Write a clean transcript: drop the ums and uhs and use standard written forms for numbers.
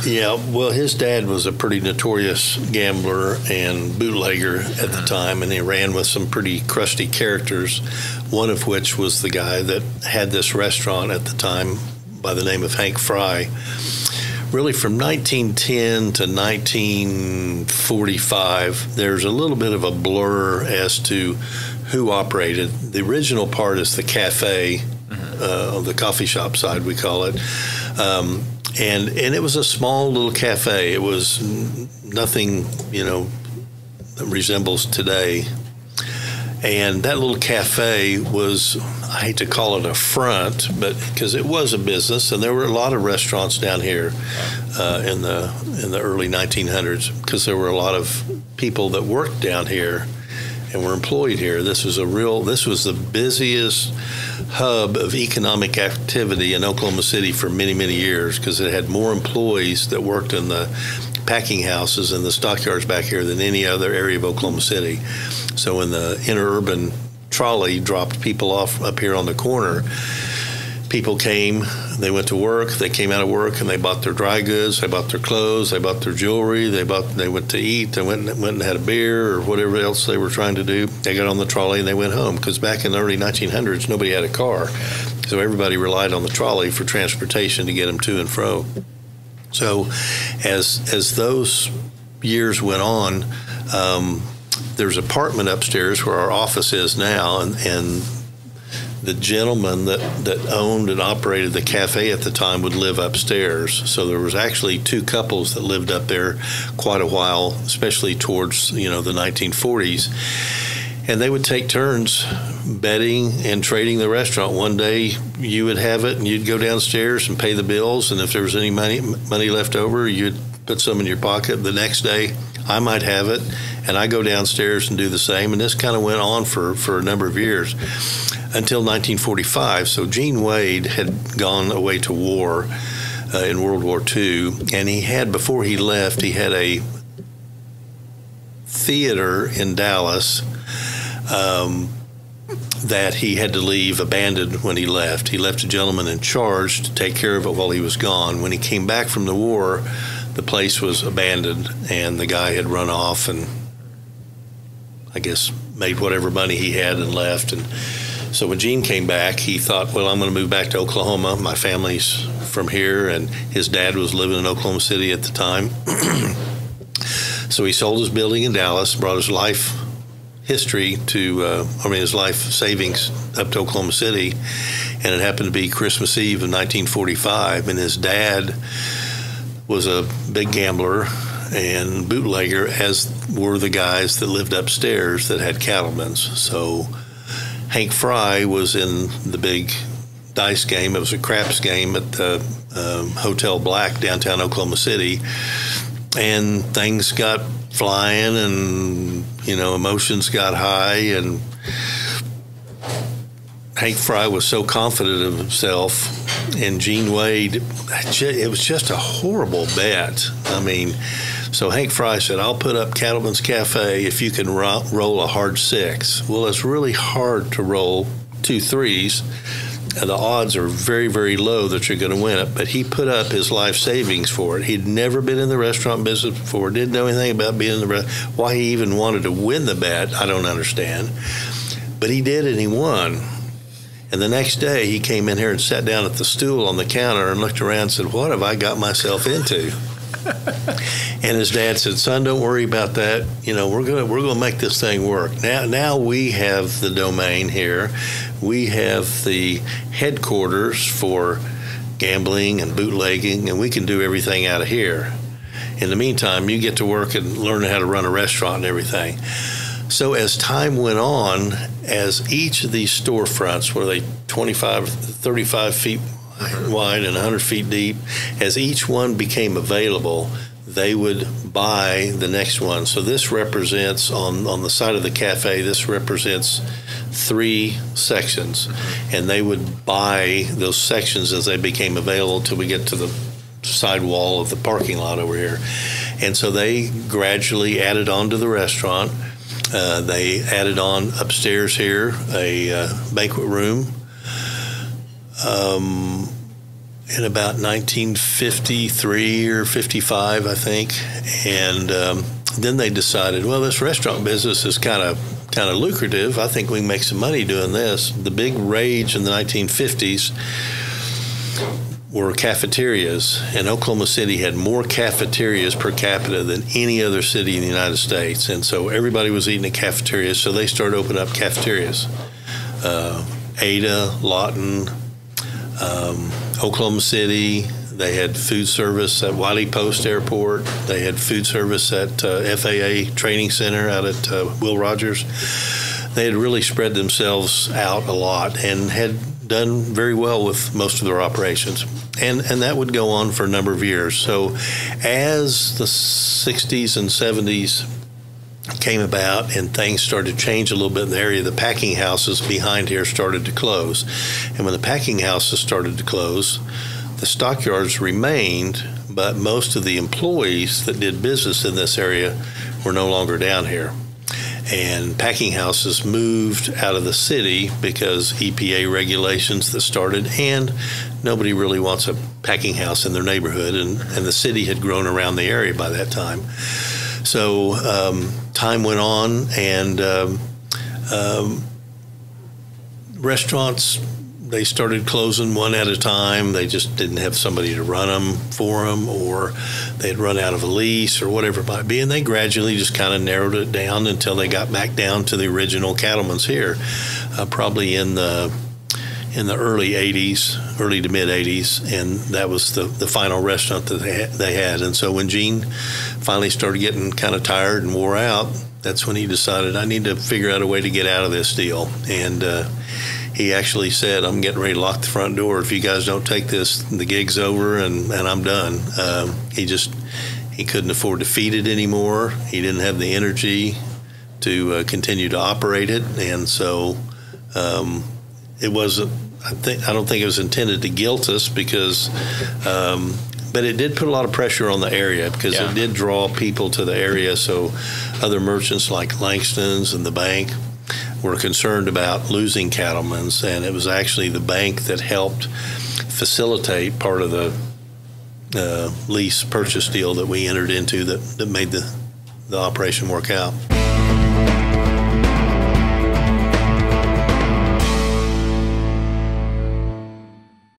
Yeah, well, his dad was a pretty notorious gambler and bootlegger at the time, and he ran with some pretty crusty characters, one of which was the guy that had this restaurant at the time by the name of Hank Fry. Really, from 1910 to 1945, there's a little bit of a blur as to who operated. The original part is the cafe, on the coffee shop side, we call it. And it was a small little cafe. It was nothing, that resembles today. And that little cafe was, I hate to call it a front, but because it was a business, and there were a lot of restaurants down here in the early 1900s, because there were a lot of people that worked down here and were employed here. This was the busiest hub of economic activity in Oklahoma City for many, many years, because it had more employees that worked in the packing houses and the stockyards back here than any other area of Oklahoma City. So when the interurban trolley dropped people off up here on the corner, people came, they went to work, they came out of work, and they bought their dry goods, they bought their clothes, they bought their jewelry, they went to eat, they went and had a beer or whatever else they were trying to do. They got on the trolley and they went home, because back in the early 1900s, nobody had a car. So everybody relied on the trolley for transportation to get them to and fro. So as those years went on, there's an apartment upstairs where our office is now, and the gentleman that owned and operated the cafe at the time would live upstairs. So there was actually two couples that lived up there quite a while, especially towards the 1940s. And they would take turns betting and trading the restaurant. One day you would have it and you'd go downstairs and pay the bills, and if there was any money left over, you'd put some in your pocket. The next day I might have it and I go downstairs and do the same. And this kind of went on for a number of years until 1945. So Gene Wade had gone away to war in World War II, and before he left, he had a theater in Dallas that he had to leave abandoned when he left. He left a gentleman in charge to take care of it while he was gone. When he came back from the war, the place was abandoned, and the guy had run off and I guess made whatever money he had and left. And so when Gene came back, he thought, well, I'm going to move back to Oklahoma. My family's from here, and his dad was living in Oklahoma City at the time. So he sold his building in Dallas, brought his life history his life savings up to Oklahoma City, and it happened to be Christmas Eve of 1945, and his dad was a big gambler and bootlegger, as were the guys that lived upstairs that had Cattlemen's. So Hank Fry was in the big dice game. It was a craps game at the Hotel Black downtown Oklahoma City, and things got flying, and emotions got high, and Hank Fry was so confident of himself, and Gene Wade, it was just a horrible bet. So Hank Fry said, I'll put up Cattleman's Cafe if you can roll a hard six. Well, it's really hard to roll 2 threes. The odds are very, very low that you're going to win it. But he put up his life savings for it. He'd never been in the restaurant business before, didn't know anything about being in the restaurant. Why he even wanted to win the bet, I don't understand. But he did, and he won. And the next day, he came in here and sat down at the stool on the counter and looked around and said, what have I got myself into? And his dad said, son, don't worry about that. We're gonna make this thing work. Now we have the domain here. We have the headquarters for gambling and bootlegging, and we can do everything out of here. In the meantime, you get to work and learn how to run a restaurant and everything. So as time went on, as each of these storefronts, were they 25, 35 feet wide and 100 feet deep, as each one became available, they would buy the next one. So this represents, on the side of the cafe, this represents 3 sections, and they would buy those sections as they became available till we get to the side wall of the parking lot over here. And so they gradually added on to the restaurant. They added on upstairs here a banquet room. in about 1953 or 55, I think. And then they decided, well, this restaurant business is kind of lucrative. I think we can make some money doing this. The big rage in the 1950s were cafeterias, and Oklahoma City had more cafeterias per capita than any other city in the United States. And so everybody was eating at cafeterias, so they started opening up cafeterias. Ada, Lawton, Oklahoma City. They had food service at Wiley Post Airport. They had food service at FAA Training Center out at Will Rogers. They had really spread themselves out a lot and had done very well with most of their operations. And that would go on for a number of years. So as the 60s and 70s came about and things started to change a little bit in the area, the packing houses behind here started to close. And when the packing houses started to close, the stockyards remained, but most of the employees that did business in this area were no longer down here. And packing houses moved out of the city because EPA regulations that started, and nobody really wants a packing house in their neighborhood, and the city had grown around the area by that time. So time went on, and restaurants, they started closing one at a time. They just didn't have somebody to run them for them, or they'd run out of a lease or whatever it might be. And they gradually just kind of narrowed it down until they got back down to the original Cattlemen's here, probably in the early 80s, early to mid 80s. And that was the final restaurant that they had. And so when Gene finally started getting kind of tired and wore out, that's when he decided, I need to figure out a way to get out of this deal. And he actually said, I'm getting ready to lock the front door. If you guys don't take this, the gig's over and I'm done. He couldn't afford to feed it anymore. He didn't have the energy to continue to operate it. And so it wasn't, I don't think it was intended to guilt us, because but it did put a lot of pressure on the area, because it did draw people to the area. So other merchants like Langston's and the bank were concerned about losing Cattlemen's, and it was actually the bank that helped facilitate part of the lease purchase deal that we entered into that made the operation work out.